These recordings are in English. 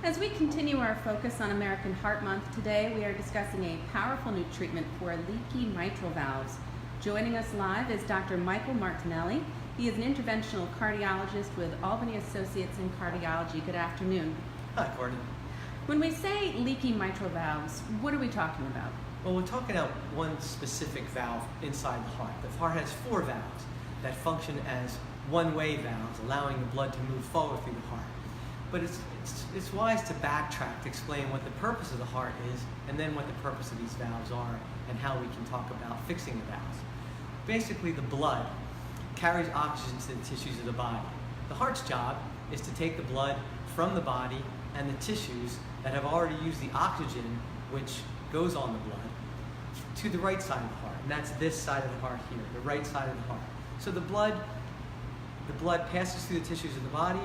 As we continue our focus on American Heart Month, today we are discussing a powerful new treatment for leaky mitral valves. Joining us live is Dr. Michael Martinelli. He is an interventional cardiologist with Albany Associates in Cardiology. Good afternoon. Hi, Courtney. When we say leaky mitral valves, what are we talking about? Well, we're talking about one specific valve inside the heart. The heart has four valves that function as one-way valves, allowing the blood to move forward through the heart. But it's wise to backtrack to explain what the purpose of the heart is, and then what the purpose of these valves are, and how we can talk about fixing the valves. Basically, the blood carries oxygen to the tissues of the body. The heart's job is to take the blood from the body and the tissues that have already used the oxygen, which goes on the blood, to the right side of the heart. And that's this side of the heart here, the right side of the heart. So the blood passes through the tissues of the body,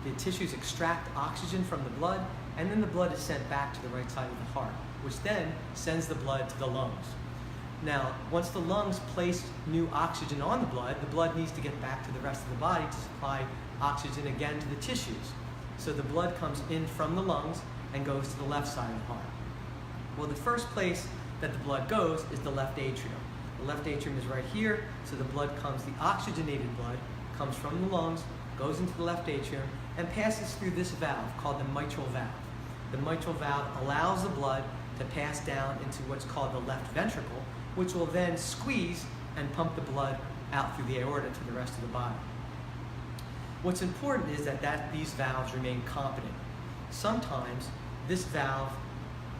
the tissues extract oxygen from the blood, and then the blood is sent back to the right side of the heart, which then sends the blood to the lungs. Now, once the lungs place new oxygen on the blood needs to get back to the rest of the body to supply oxygen again to the tissues. So the blood comes in from the lungs and goes to the left side of the heart. Well, the first place that the blood goes is the left atrium. The left atrium is right here, so the oxygenated blood comes from the lungs, goes into the left atrium, and passes through this valve called the mitral valve. The mitral valve allows the blood to pass down into what's called the left ventricle, which will then squeeze and pump the blood out through the aorta to the rest of the body. What's important is that these valves remain competent. Sometimes this valve,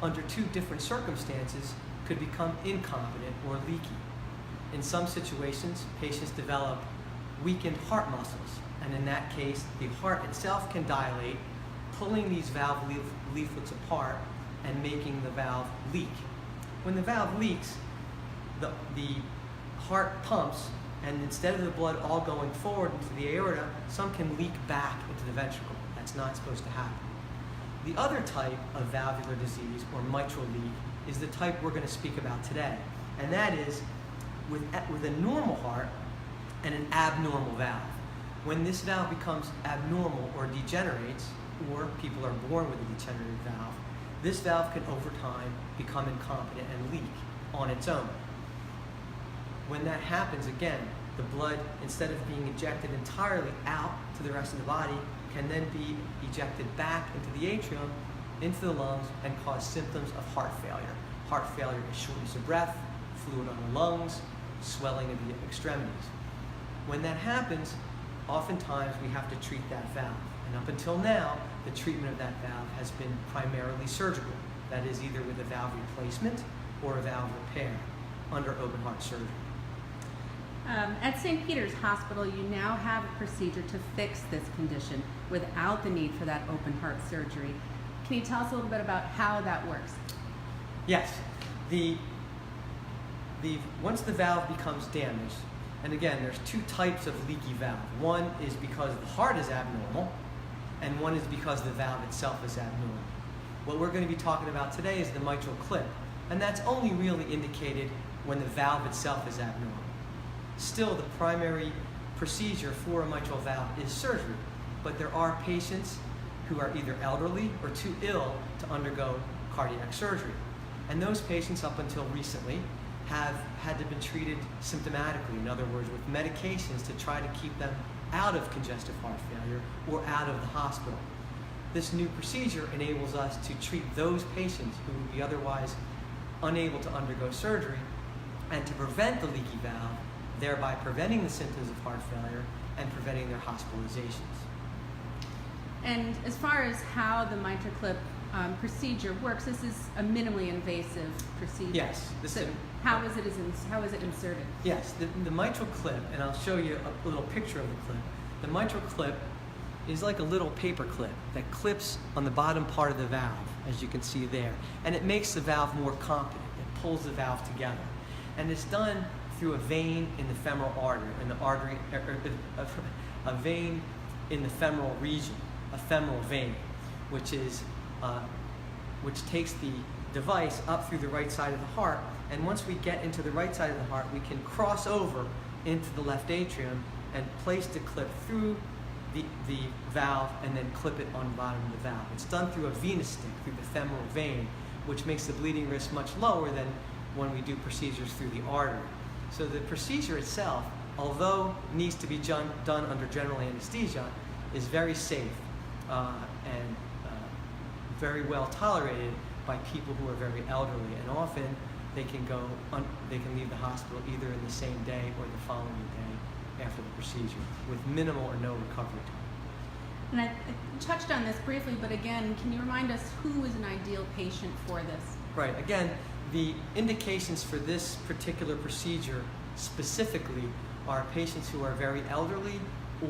under two different circumstances, could become incompetent or leaky. In some situations, patients develop weakened heart muscles, and in that case, the heart itself can dilate, pulling these valve leaflets apart and making the valve leak. When the valve leaks, the heart pumps, and instead of the blood all going forward into the aorta, some can leak back into the ventricle. That's not supposed to happen. The other type of valvular disease, or mitral leak, is the type we're going to speak about today, and that is with a normal heart and an abnormal valve. When this valve becomes abnormal or degenerates, or people are born with a degenerative valve, this valve can over time become incompetent and leak on its own. When that happens, again, the blood, instead of being ejected entirely out to the rest of the body, can then be ejected back into the atrium, into the lungs, and cause symptoms of heart failure. Heart failure is shortness of breath, fluid on the lungs, swelling of the extremities. When that happens, oftentimes we have to treat that valve. And up until now, the treatment of that valve has been primarily surgical. That is, either with a valve replacement or a valve repair under open heart surgery. At St. Peter's Hospital, you now have a procedure to fix this condition without the need for that open heart surgery. Can you tell us a little bit about how that works? Yes. Once the valve becomes damaged, and again, there's two types of leaky valve. One is because the heart is abnormal, and one is because the valve itself is abnormal. What we're going to be talking about today is the mitral clip, and that's only really indicated when the valve itself is abnormal. Still, the primary procedure for a mitral valve is surgery, but there are patients who are either elderly or too ill to undergo cardiac surgery. And those patients, up until recently, have had to be treated symptomatically, in other words, with medications to try to keep them out of congestive heart failure or out of the hospital. This new procedure enables us to treat those patients who would be otherwise unable to undergo surgery and to prevent the leaky valve, thereby preventing the symptoms of heart failure and preventing their hospitalizations. And as far as how the MitraClip procedure works, this is a minimally invasive procedure. Yes. How is it inserted? Yes, the mitral clip, and I'll show you a little picture of the clip. The mitral clip is like a little paper clip that clips on the bottom part of the valve, as you can see there, and it makes the valve more competent. It pulls the valve together, and it's done through a vein in the femoral artery, a vein in the femoral region, a femoral vein, which takes the device up through the right side of the heart, and once we get into the right side of the heart, we can cross over into the left atrium and place the clip through the valve and then clip it on the bottom of the valve. It's done through a venous stick, through the femoral vein, which makes the bleeding risk much lower than when we do procedures through the artery. So the procedure itself, although needs to be done under general anesthesia, is very safe and very well tolerated by people who are very elderly, and often they can leave the hospital either in the same day or the following day after the procedure with minimal or no recovery time. And I touched on this briefly, but again, can you remind us who is an ideal patient for this? Right. Again, the indications for this particular procedure specifically are patients who are very elderly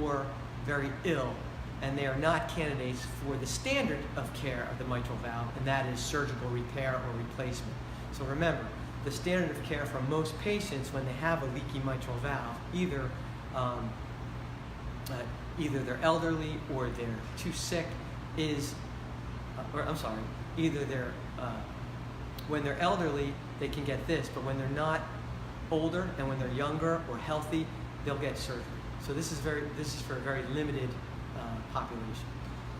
or very ill, and they are not candidates for the standard of care of the mitral valve, and that is surgical repair or replacement. So remember, the standard of care for most patients when they have a leaky mitral valve, either they're elderly or they're too sick, when they're elderly, they can get this, but when they're not older and when they're younger or healthy, they'll get surgery. So this is for a very limited population.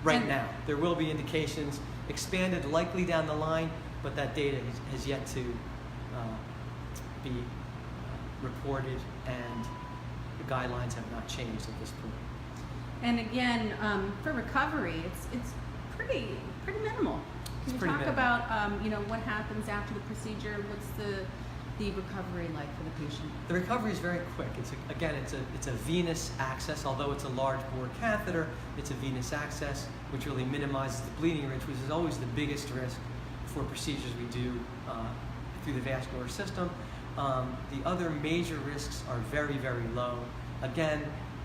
Right now, there will be indications expanded likely down the line, but that data has yet to be reported, and the guidelines have not changed at this point. And again, for recovery, it's pretty minimal. Can you talk about what happens after the procedure? What's the recovery like for the patient? The recovery is very quick. It's a venous access. Although it's a large bore catheter, it's a venous access, which really minimizes the bleeding risk, which is always the biggest risk for procedures we do through the vascular system. The other major risks are very, very low. Again,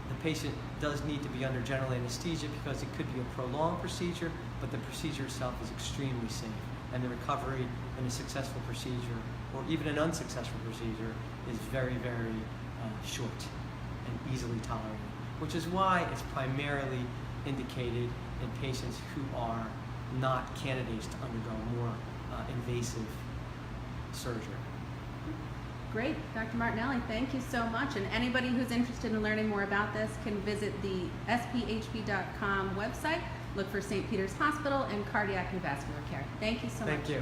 the patient does need to be under general anesthesia because it could be a prolonged procedure, but the procedure itself is extremely safe, and the recovery in a successful procedure or even an unsuccessful procedure is very, very short and easily tolerated, which is why it's primarily indicated in patients who are not candidates to undergo more invasive surgery. Great. Dr. Martinelli, thank you so much. And anybody who's interested in learning more about this can visit the SPHP.com website, look for St. Peter's Hospital and Cardiac and Vascular Care. Thank you so much. Thank you.